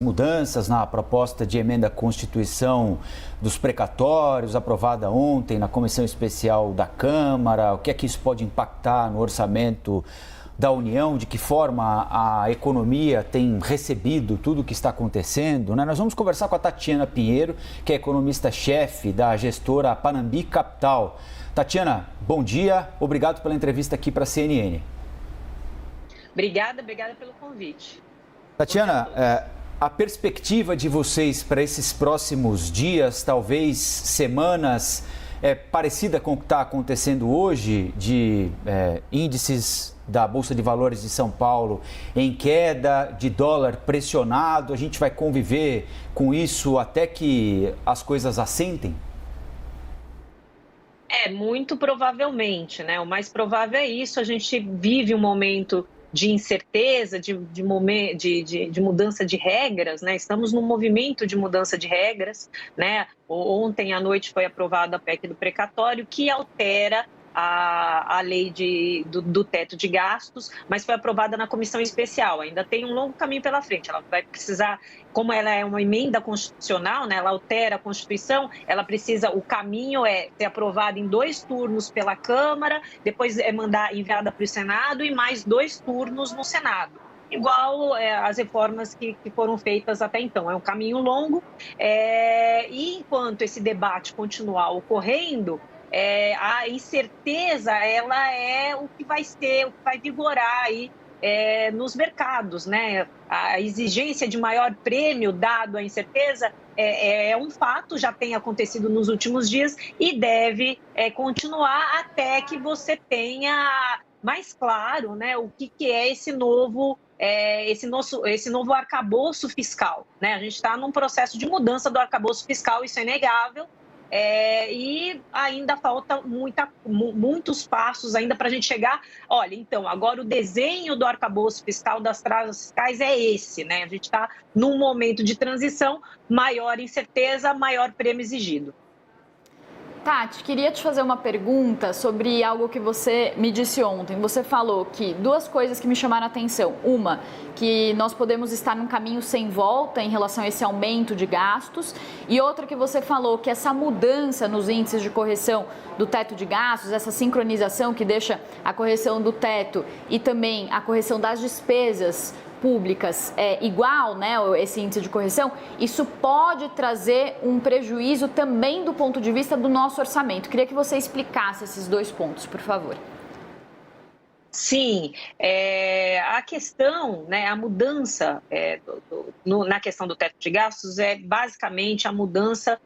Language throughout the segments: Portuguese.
Mudanças na proposta de emenda à Constituição dos precatórios, aprovada ontem na Comissão Especial da Câmara. O que é que isso pode impactar no orçamento da União? De que forma a economia tem recebido tudo o que está acontecendo, né? Nós vamos conversar com a Tatiana Pinheiro, que é economista-chefe da gestora Panambi Capital. Tatiana, bom dia. Obrigado pela entrevista aqui para a CNN. Obrigada pelo convite. Tatiana, a perspectiva de vocês para esses próximos dias, talvez semanas, é parecida com o que está acontecendo hoje, de índices da Bolsa de Valores de São Paulo em queda, de dólar pressionado? A gente vai conviver com isso até que as coisas assentem? Muito provavelmente, né? O mais provável é isso. A gente vive um momento de incerteza, de mudança de regras, né? Estamos num movimento de mudança de regras, né? Ontem à noite foi aprovada a PEC do precatório, que altera a lei do teto de gastos, mas foi aprovada na comissão especial. Ainda tem um longo caminho pela frente. Ela vai precisar, como ela é uma emenda constitucional, né, ela altera a Constituição, ela precisa, o caminho é ser aprovada em 2 turnos pela Câmara, depois é enviada para o Senado e mais 2 turnos no Senado. Igual as reformas que foram feitas até então. É um caminho longo e enquanto esse debate continuar ocorrendo, a incerteza ela é o que vai vigorar aí nos mercados, né? A exigência de maior prêmio dado à incerteza é um fato, já tem acontecido nos últimos dias e deve continuar até que você tenha mais claro, né, o que é esse novo arcabouço fiscal, né? A gente está num processo de mudança do arcabouço fiscal, isso é inegável. E ainda falta muitos passos ainda para a gente chegar. Olha, então, agora o desenho do arcabouço fiscal, das travas fiscais é esse, né? A gente está num momento de transição, maior incerteza, maior prêmio exigido. Tati, queria te fazer uma pergunta sobre algo que você me disse ontem. Você falou que 2 coisas que me chamaram a atenção. Uma, que nós podemos estar num caminho sem volta em relação a esse aumento de gastos. E outra que você falou que essa mudança nos índices de correção do teto de gastos, essa sincronização que deixa a correção do teto e também a correção das despesas públicas igual, né, esse índice de correção, isso pode trazer um prejuízo também do ponto de vista do nosso orçamento. Queria que você explicasse esses 2 pontos, por favor. Sim, a questão, né, a mudança na questão do teto de gastos é basicamente a mudança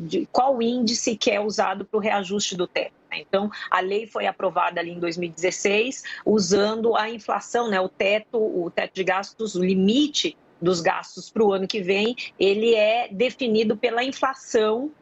de qual índice que é usado para o reajuste do teto. Então, a lei foi aprovada ali em 2016, usando a inflação, né, o teto de gastos, o limite dos gastos para o ano que vem, ele é definido pela inflação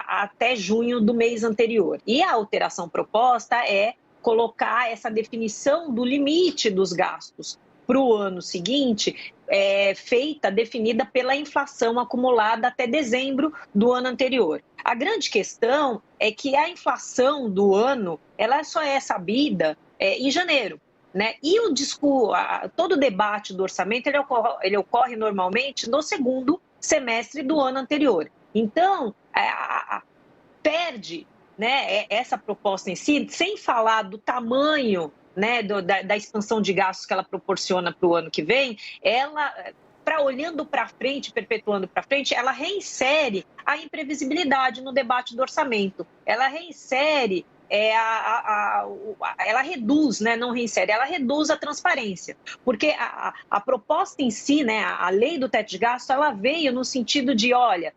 até junho do mês anterior. E a alteração proposta é colocar essa definição do limite dos gastos para o ano seguinte, definida pela inflação acumulada até dezembro do ano anterior. A grande questão é que a inflação do ano, ela só é sabida em janeiro, né? E todo o debate do orçamento, ele ocorre normalmente no segundo semestre do ano anterior. Então, perde, né, essa proposta em si, sem falar do tamanho, né, da expansão de gastos que ela proporciona para o ano que vem, ela, olhando para frente, perpetuando para frente, ela reinsere a imprevisibilidade no debate do orçamento. Ela reinsere, ela reduz, né, não reinsere, ela reduz a transparência. Porque a proposta em si, né, a lei do teto de gasto, ela veio no sentido de, olha,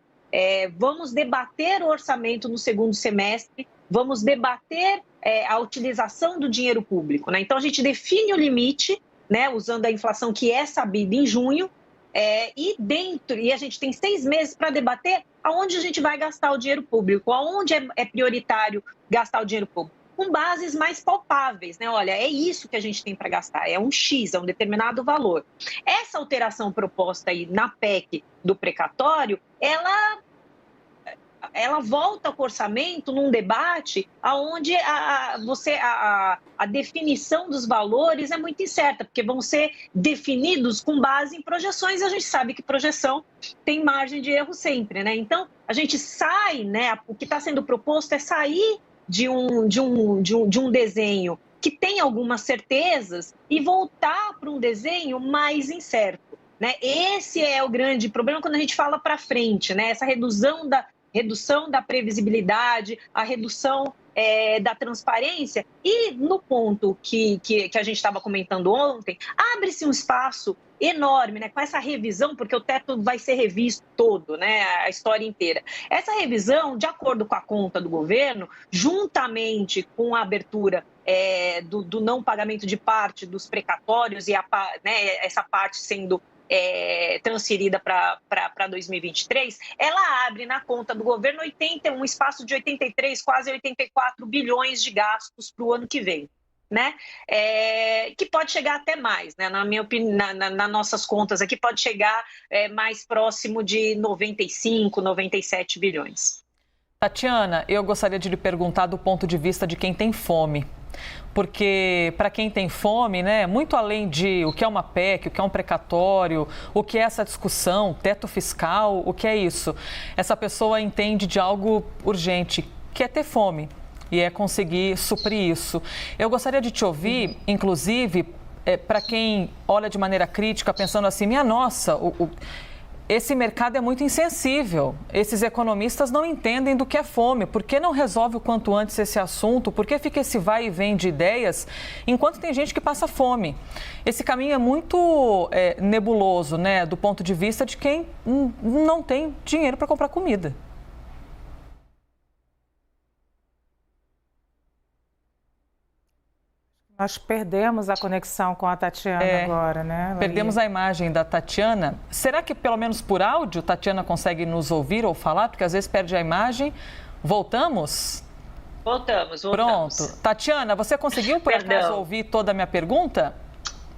vamos debater o orçamento no segundo semestre, vamos debater a utilização do dinheiro público, né? Então, a gente define o limite, né, usando a inflação que é sabida em junho, e a gente tem 6 meses para debater aonde a gente vai gastar o dinheiro público, aonde é prioritário gastar o dinheiro público, com bases mais palpáveis, né? Olha, é isso que a gente tem para gastar, é um X, é um determinado valor. Essa alteração proposta aí na PEC do precatório, ela ela volta com o orçamento num debate onde a definição dos valores é muito incerta, porque vão ser definidos com base em projeções, e a gente sabe que projeção tem margem de erro sempre, né? Então, a gente sai, né? O que está sendo proposto é sair de um desenho que tem algumas certezas e voltar para um desenho mais incerto, né? Esse é o grande problema quando a gente fala para frente, né? Essa redução da previsibilidade, a redução da transparência. E no ponto que a gente estava comentando ontem, abre-se um espaço enorme, né, com essa revisão, porque o teto vai ser revisto todo, né, a história inteira. Essa revisão, de acordo com a conta do governo, juntamente com a abertura do não pagamento de parte dos precatórios e essa parte sendo transferida para 2023, ela abre na conta do governo um espaço de 83, quase 84 bilhões de gastos para o ano que vem, né? Que pode chegar até mais, né? Na minha opinião, nas nossas contas aqui, pode chegar mais próximo de 95, 97 bilhões. Tatiana, eu gostaria de lhe perguntar do ponto de vista de quem tem fome. Porque para quem tem fome, né, muito além de o que é uma PEC, o que é um precatório, o que é essa discussão, teto fiscal, o que é isso? Essa pessoa entende de algo urgente, que é ter fome e é conseguir suprir isso. Eu gostaria de te ouvir, inclusive, para quem olha de maneira crítica, pensando assim, minha nossa, esse mercado é muito insensível. Esses economistas não entendem do que é fome. Por que não resolve o quanto antes esse assunto? Por que fica esse vai e vem de ideias enquanto tem gente que passa fome? Esse caminho é muito nebuloso, né, do ponto de vista de quem não tem dinheiro para comprar comida. Nós perdemos a conexão com a Tatiana agora, né? Perdemos a imagem da Tatiana. Será que, pelo menos por áudio, Tatiana consegue nos ouvir ou falar? Porque às vezes perde a imagem. Voltamos? Voltamos. Pronto. Tatiana, você conseguiu, por acaso, ouvir toda a minha pergunta?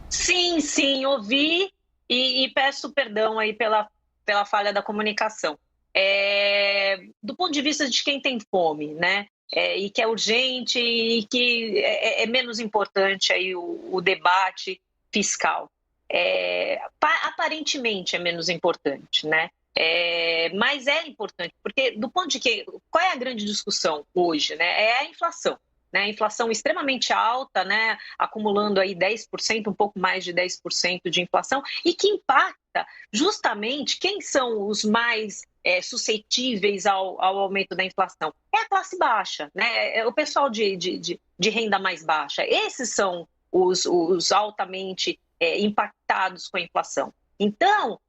Sim, ouvi e peço perdão aí pela falha da comunicação. Do ponto de vista de quem tem fome, né? E que é urgente e que é menos importante aí o debate fiscal. Aparentemente é menos importante, né? Mas é importante, porque do ponto de que... Qual é a grande discussão hoje, né? É a inflação. Né? A inflação extremamente alta, né? Acumulando aí 10%, um pouco mais de 10% de inflação, e que impacta justamente quem são os mais suscetíveis ao aumento da inflação. É a classe baixa, né? É o pessoal de renda mais baixa. Esses são os altamente impactados com a inflação. Então,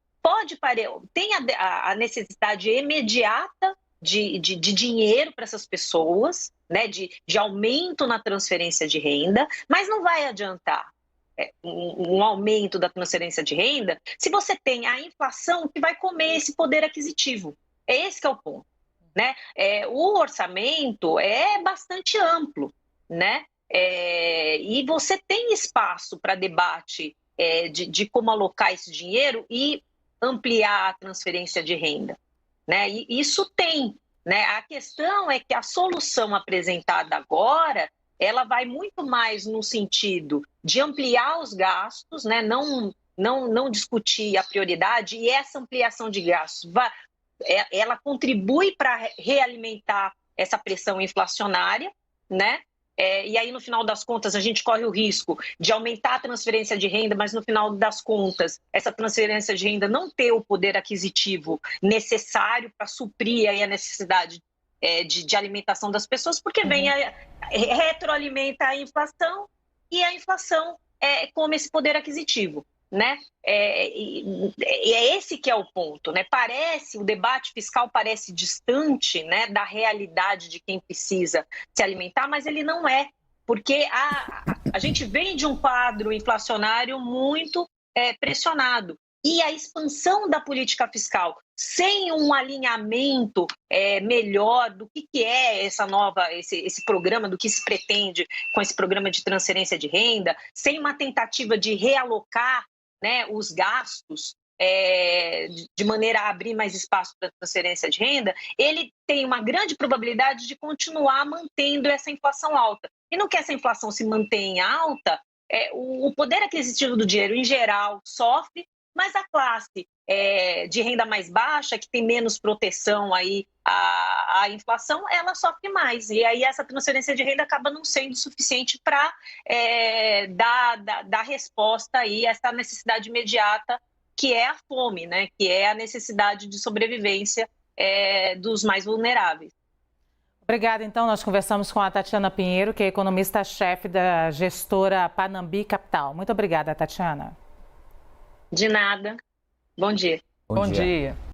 tem a necessidade imediata de dinheiro para essas pessoas, né, de aumento na transferência de renda, mas não vai adiantar um aumento da transferência de renda se você tem a inflação que vai comer esse poder aquisitivo. Esse que é o ponto, né? O orçamento é bastante amplo, né? E você tem espaço para debate de como alocar esse dinheiro e ampliar a transferência de renda, né? E isso tem, né? A questão é que a solução apresentada agora, ela vai muito mais no sentido de ampliar os gastos, né? Não discutir a prioridade, e essa ampliação de gastos ela contribui para realimentar essa pressão inflacionária, né? E aí, no final das contas, a gente corre o risco de aumentar a transferência de renda, mas no final das contas, essa transferência de renda não ter o poder aquisitivo necessário para suprir aí a necessidade de alimentação das pessoas, porque retroalimenta a inflação e a inflação come esse poder aquisitivo, né? E é esse que é o ponto, né? O debate fiscal parece distante, né, da realidade de quem precisa se alimentar, mas ele não é, porque a gente vem de um quadro inflacionário muito pressionado. E a expansão da política fiscal sem um alinhamento melhor do que é esse programa, do que se pretende com esse programa de transferência de renda, sem uma tentativa de realocar, né, os gastos de maneira a abrir mais espaço para transferência de renda, ele tem uma grande probabilidade de continuar mantendo essa inflação alta. E no que essa inflação se mantém alta, o poder aquisitivo do dinheiro, em geral, sofre, mas a classe de renda mais baixa, que tem menos proteção aí à inflação, ela sofre mais. E aí essa transferência de renda acaba não sendo suficiente para dar resposta aí a essa necessidade imediata, que é a fome, né? Que é a necessidade de sobrevivência dos mais vulneráveis. Obrigada. Então, nós conversamos com a Tatiana Pinheiro, que é economista-chefe da gestora Panambi Capital. Muito obrigada, Tatiana. De nada. Bom dia. Bom dia.